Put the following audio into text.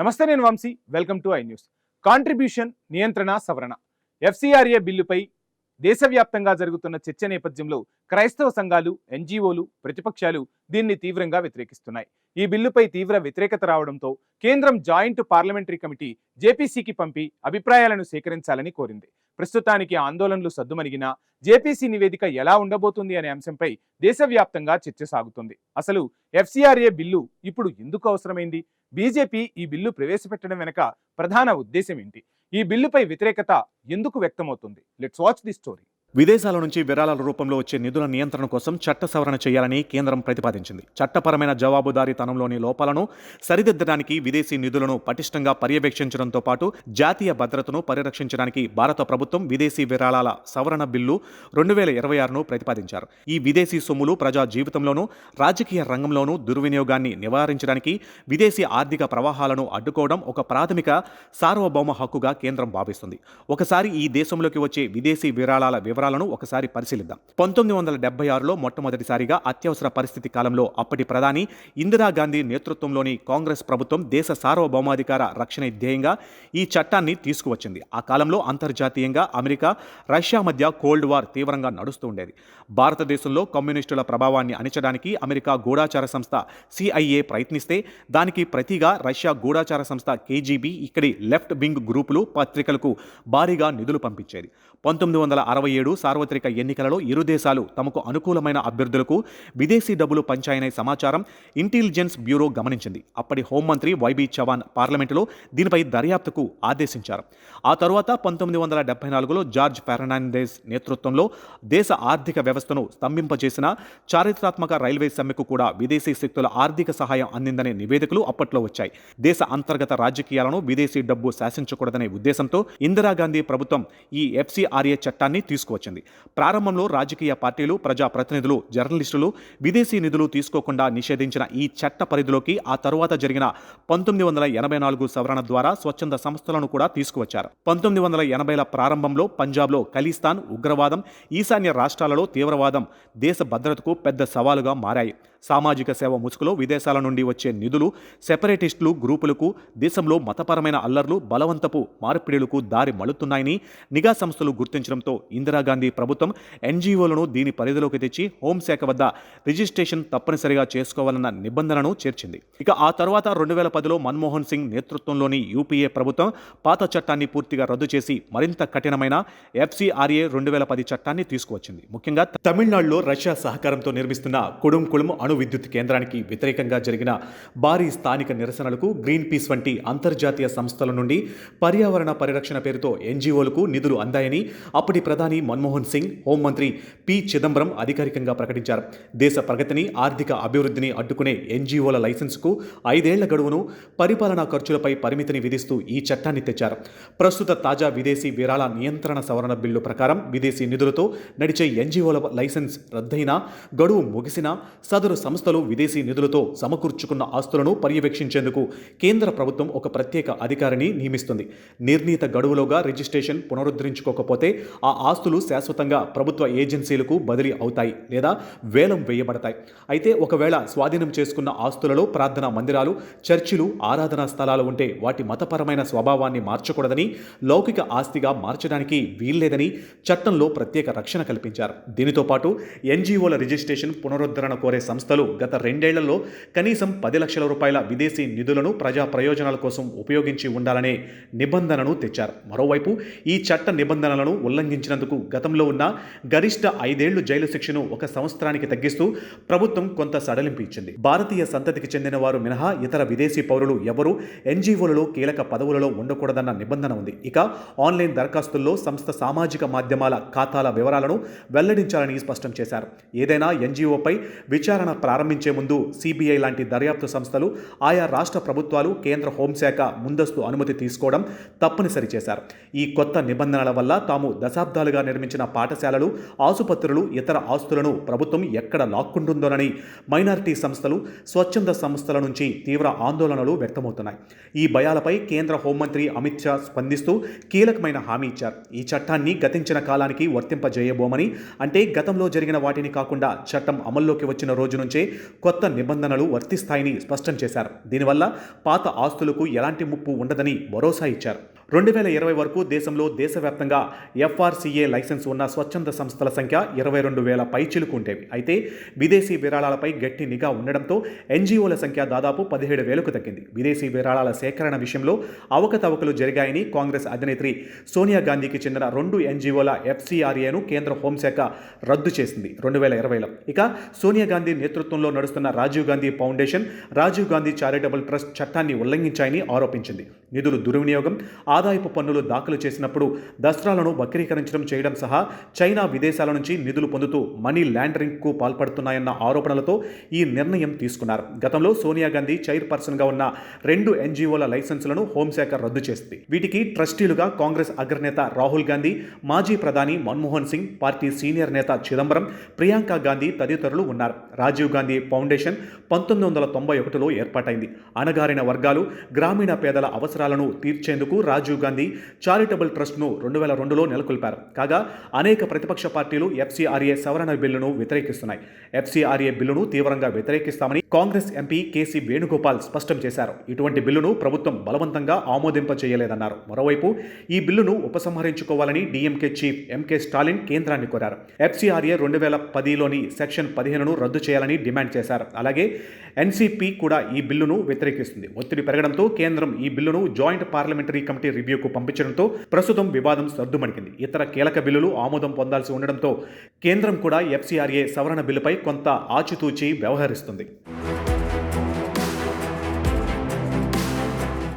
నమస్తే, నేను Vamshi. Welcome to I News. Contribution నియంత్రణ సవరణ ఎఫ్సిఆర్ఏ బిల్లుపై దేశవ్యాప్తంగా జరుగుతున్న చర్చ నేపథ్యంలో క్రైస్తవ సంఘాలు, ఎన్జిఓలు, ప్రతిపక్షాలు దీన్ని తీవ్రంగా వ్యతిరేకిస్తున్నాయి. ఈ బిల్లుపై తీవ్ర వ్యతిరేకత రావడంతో కేంద్రం జాయింట్ పార్లమెంటరీ కమిటీ జేపీసీకి పంపి అభిప్రాయాలను సేకరించాలని కోరింది. ప్రస్తుతానికి ఆందోళనలు సద్దుమణిగినా జేపీసీ నివేదిక ఎలా ఉండబోతుంది అనే అంశంపై దేశవ్యాప్తంగా చర్చ సాగుతుంది. అసలు ఎఫ్సిఆర్ఏ బిల్లు ఇప్పుడు ఎందుకు అవసరమైంది? బీజేపీ ఈ బిల్లు ప్రవేశపెట్టడం వెనుక ప్రధాన ఉద్దేశం ఏంటి? ఈ బిల్లుపై వ్యతిరేకత ఎందుకు వ్యక్తమవుతుంది? Let's watch the story. విదేశాల నుంచి విరాళాల రూపంలో వచ్చే నిధుల నియంత్రణ కోసం చట్ట సవరణ చేయాలని కేంద్రం ప్రతిపాదించింది. చట్టపరమైన జవాబుదారీతనంలోని లోపాలను సరిదిద్దడానికి, విదేశీ నిధులను పటిష్టంగా పర్యవేక్షించడంతో పాటు జాతీయ భద్రతను పరిరక్షించడానికి భారత ప్రభుత్వం విదేశీ విరాళాల సవరణ బిల్లు 2026ను ప్రతిపాదించారు. ఈ విదేశీ సొమ్ములు ప్రజా జీవితంలోనూ రాజకీయ రంగంలోనూ దుర్వినియోగాన్ని నివారించడానికి, విదేశీ ఆర్థిక ప్రవాహాలను అడ్డుకోవడం ఒక ప్రాథమిక సార్వభౌమ హక్కుగా కేంద్రం భావిస్తుంది. ఒకసారి ఈ దేశంలోకి వచ్చే విదేశీ విరాళాల వివరాలను ఒకసారి పరిశీలిద్దాం. 1976లో మొట్టమొదటిసారిగా అత్యవసర పరిస్థితి కాలంలో అప్పటి ప్రధాని ఇందిరాగాంధీ నేతృత్వంలోని కాంగ్రెస్ ప్రభుత్వం దేశ సార్వభౌమాధికార రక్షణ ధ్యేయంగా ఈ చట్టాన్ని తీసుకువచ్చింది. ఆ కాలంలో అంతర్జాతీయంగా అమెరికా, రష్యా మధ్య కోల్డ్ వార్ తీవ్రంగా నడుస్తూ ఉండేది. భారతదేశంలో కమ్యూనిస్టుల ప్రభావాన్ని అణిచడానికి అమెరికా గూఢాచార సంస్థ సిఐఏ ప్రయత్నిస్తే దానికి ప్రతిగా రష్యా గూఢాచార సంస్థ కేజీబీ ఇక్కడి లెఫ్ట్ వింగ్ గ్రూపులు, పత్రికలకు భారీగా నిధులు పంపించేది. 1967 సార్వత్రిక ఎన్నికలలో ఇరు దేశాలు తమకు అనుకూలమైన అభ్యర్థులకు విదేశీ డబ్బులు పంచాయనే సమాచారం ఇంటెలిజెన్స్ బ్యూరో గమనించింది. అప్పటి హోంమంత్రి వైబీ చవాన్ పార్లమెంటులో దీనిపై దర్యాప్తుకు ఆదేశించారు. ఆ తరువాత 1974లో జార్జ్ ఫెర్నాండెస్ నేతృత్వంలో దేశ ఆర్థిక వ్యవస్థను స్తంభింపజేసిన చారిత్రాత్మక రైల్వే సమ్మెకు కూడా విదేశీ శక్తుల ఆర్థిక సహాయం అందిందనే నివేదికలు అప్పట్లో వచ్చాయి. దేశ అంతర్గత రాజకీయాలను విదేశీ డబ్బు శాసించకూడదనే ఉద్దేశంతో ఇందిరాగాంధీ ప్రభుత్వం ఈ ఎఫ్సిఆర్ఏ చట్టాన్ని తీసుకువచ్చింది. ప్రారంభంలో రాజకీయ పార్టీలు, ప్రజా ప్రతినిధులు, జర్నలిస్టులు విదేశీ నిధులు తీసుకోకుండా నిషేధించిన ఈ చట్ట పరిధిలోకి ఆ తరువాత జరిగిన 1984 సవరణ ద్వారా స్వచ్ఛంద సంస్థలను కూడా తీసుకువచ్చారు. 1980ల ప్రారంభంలో పంజాబ్లో ఖలిస్తాన్, ఉగ్రవాదం, ఈశాన్య రాష్ట్రాలలో తీవ్రవాదం దేశ భద్రతకు పెద్ద సవాలుగా మారాయి. సామాజిక సేవ ముసుగులో విదేశాల నుండి వచ్చే నిధులు సెపరేటిస్టులు గ్రూపులకు, దేశంలో మతపరమైన అల్లర్లు, బలవంతపు మార్పిడిలకు దారి మళ్లుతున్నాయని నిఘా సంస్థలు గుర్తించడంతో ఇందిరాగాంధీ ప్రభుత్వం ఎన్జీఓలను దీని పరిధిలోకి తెచ్చి హోంశాఖ వద్ద రిజిస్ట్రేషన్ తప్పనిసరిగా చేసుకోవాలన్న నిబంధనను చేర్చింది. ఇక ఆ తర్వాత 2010లో మన్మోహన్ సింగ్ నేతృత్వంలోని యూపీఏ ప్రభుత్వం పాత చట్టాన్ని పూర్తిగా రద్దు చేసి మరింత కఠినమైన ఎఫ్సిఆర్ఏ 2010 చట్టాన్ని తీసుకువచ్చింది. ముఖ్యంగా తమిళనాడులో రష్యా సహకారంతో నిర్మిస్తున్న కుడుంకుళం అణు విద్యుత్ కేంద్రానికి వ్యతిరేకంగా జరిగిన భారీ స్థానిక నిరసనలకు గ్రీన్ పీస్ వంటి అంతర్జాతీయ సంస్థల నుండి పర్యావరణ పరిరక్షణ పేరుతో ఎన్జీఓలకు నిధులు అందాయని అప్పటి ప్రధాని మన్మోహన్ సింగ్, హోంమంత్రి పి చిదంబరం అధికారికంగా ప్రకటించారు. దేశ ప్రగతిని, ఆర్థిక అభివృద్ధిని అడ్డుకునే ఎన్జీఓల లైసెన్సుకు 5 ఏళ్ల గడువును, పరిపాలనా ఖర్చులపై పరిమితిని విధిస్తూ ఈ చట్టాన్ని తెచ్చారు. ప్రస్తుత తాజా విదేశీ విరాళ నియంత్రణ సవరణ బిల్లు ప్రకారం విదేశీ నిధులతో నడిచే ఎన్జీఓల లైసెన్స్ రద్దయినా, గడువు ముగిసినా సదరు సంస్థలు విదేశీ నిధులతో సమకూర్చుకున్న ఆస్తులను పర్యవేక్షించేందుకు కేంద్ర ప్రభుత్వం ఒక ప్రత్యేక అధికారిని నియమిస్తుంది. నిర్ణీత గడువులోగా రిజిస్ట్రేషన్ పునరుద్ధరించుకోకపోతే ఆ ఆస్తులు శాశ్వతంగా ప్రభుత్వ ఏజెన్సీలకు బదిలీ అవుతాయి లేదా వేలం వేయబడతాయి. అయితే ఒకవేళ స్వాధీనం చేసుకున్న ఆస్తులలో ప్రార్థనా మందిరాలు, చర్చిలు, ఆరాధనా స్థలాలు ఉంటే వాటి మతపరమైన స్వభావాన్ని మార్చకూడదని, లౌకిక ఆస్తిగా మార్చడానికి వీల్లేదని చట్టంలో ప్రత్యేక రక్షణ కల్పించారు. దీనితో పాటు ఎన్జీఓల రిజిస్ట్రేషన్ పునరుద్ధరణ కోరే సంస్థలు గత 2 ఏళ్లలో కనీసం 10 లక్షల రూపాయల విదేశీ నిధులను ప్రజా ప్రయోజనాల కోసం ఉపయోగించి ఉండాలనే నిబంధనను తెచ్చారు. మరోవైపు ఈ చట్ట నిబంధనలను ఉల్లంఘించినందుకు గతంలో ఉన్న గరిష్ట 5 ఏళ్లు జైలు శిక్షను 1 సంవత్సరానికి తగ్గిస్తూ ప్రభుత్వం కొంత సడలింపు ఇచ్చింది. భారతీయ సంతతికి చెందిన వారు మినహా ఇతర విదేశీ పౌరులు ఎవరూ ఎన్జీఓలలో కీలక పదవులలో ఉండకూడదన్న నిబంధన ఉంది. ఇక ఆన్లైన్ దరఖాస్తుల్లో సంస్థ సామాజిక మాధ్యమాల ఖాతాల వివరాలను వెల్లడించాలని స్పష్టం చేశారు. ఏదైనా ఎన్జీఓపై విచారణ ప్రారంభించే ముందు సిబిఐ లాంటి దర్యాప్తు సంస్థలు, ఆయా రాష్ట్ర ప్రభుత్వాలు, కేంద్ర హోంశాఖ ముందస్తు అనుమతి తీసుకోవడం తప్పనిసరి చేశారు. ఈ కొత్త నిబంధనల వల్ల తాము తాము దశాబ్దాలుగా నిర్మించిన పాఠశాలలు, ఆసుపత్రులు, ఇతర ఆస్తులను ప్రభుత్వం ఎక్కడ లాక్కుంటుందోనని మైనారిటీ సంస్థలు, స్వచ్ఛంద సంస్థల నుంచి తీవ్ర ఆందోళనలు వ్యక్తమవుతున్నాయి. ఈ భయాలపై కేంద్ర హోంమంత్రి అమిత్ షా స్పందిస్తూ కీలకమైన హామీ ఇచ్చారు. ఈ చట్టాన్ని గతించిన కాలానికి వర్తింపజేయబోమని, అంటే గతంలో జరిగిన వాటిని కాకుండా చట్టం అమల్లోకి వచ్చిన రోజు నుంచే కొత్త నిబంధనలు వర్తిస్తాయని స్పష్టం చేశారు. దీనివల్ల పాత ఆస్తులకు ఎలాంటి ముప్పు ఉండదని భరోసా ఇచ్చారు. 2020 వరకు దేశవ్యాప్తంగా FRCA లైసెన్స్ ఉన్న స్వచ్ఛంద సంస్థల సంఖ్య 22,000 పైచిలుకు ఉండేవి. అయితే విదేశీ విరాళాలపై గట్టి నిఘా ఉండడంతో NGOల సంఖ్య దాదాపు 17,000కు తగ్గింది. విదేశీ విరాళాల సేకరణ విషయంలో అవకతవకలు జరిగాయని కాంగ్రెస్ అధినేత్రి సోనియా గాంధీకి చెందిన 2 NGOల FCRAను కేంద్ర హోంశాఖ రద్దు చేసింది 2020లో. ఇక సోనియా గాంధీ నేతృత్వంలో నడుస్తున్న Rajiv Gandhi foundation, Rajiv Gandhi charitable trust చట్టాన్ని ఉల్లంఘించాయని ఆరోపించింది. నిధులు దుర్వినియోగం, ఆదాయపు పన్నులు దాఖలు చేసినప్పుడు దస్త్రాలను వక్రీకరించడం చేయడం సహా చైనా విదేశాల నుంచి నిధులు పొందుతూ మనీ లాండరింగ్కు పాల్పడుతున్నాయన్న ఆరోపణలతో ఈ నిర్ణయం తీసుకున్నారు. గతంలో సోనియా గాంధీ చైర్పర్సన్గా ఉన్న 2 NGOల లైసెన్సులను హోంశాఖ రద్దు చేసింది. వీటికి ట్రస్టీలుగా కాంగ్రెస్ అగ్రనేత రాహుల్ గాంధీ, మాజీ ప్రధాని మన్మోహన్ సింగ్, పార్టీ సీనియర్ నేత చిదంబరం, ప్రియాంక గాంధీ తదితరులు ఉన్నారు. రాజీవ్ గాంధీ ఫౌండేషన్ 1991లో ఏర్పాటైంది. అణగారిన వర్గాలు, గ్రామీణ పేదల అవసరాలను తీర్చేందుకు రాజీవ్ గాంధీ చారిటబుల్ ట్రస్ట్ను 2002లో నెలకొల్పారు. కాగా అనేక ప్రతిపక్ష పార్టీలు FCRA సవరణ బిల్లును వ్యతిరేకిస్తున్నాయి. FCRA బిల్లును తీవ్రంగా వ్యతిరేకిస్తామని కాంగ్రెస్ ఎంపీ కేసీ వేణుగోపాల్ స్పష్టం చేశారు. ఇటువంటి బిల్లును ప్రభుత్వం బలవంతంగా ఆమోదింపచేయలేదన్నారు. మరోవైపు ఈ బిల్లును ఉపసంహరించుకోవాలని DMK చీఫ్ MK స్టాలిన్ కేంద్రాన్ని కోరారు. FCRA 2010లోని సెక్షన్ 15ను రద్దు చేయాలని డిమాండ్ చేశారు. అలాగే NCP కూడా ఈ బిల్లును వ్యతిరేకిస్తుంది. ఒత్తిడి పెరగడంతో కేంద్రం ఈ బిల్లును జాయింట్ పార్లమెంటరీ కమిటీ రివ్యూకు పంపించడంతో ప్రస్తుతం వివాదం సర్దుమణికింది. ఇతర కీలక బిల్లులు ఆమోదం పొందాల్సి ఉండడంతో కేంద్రం కూడా FCRA సవరణ బిల్లుపై కొంత ఆచితూచి వ్యవహరిస్తుంది.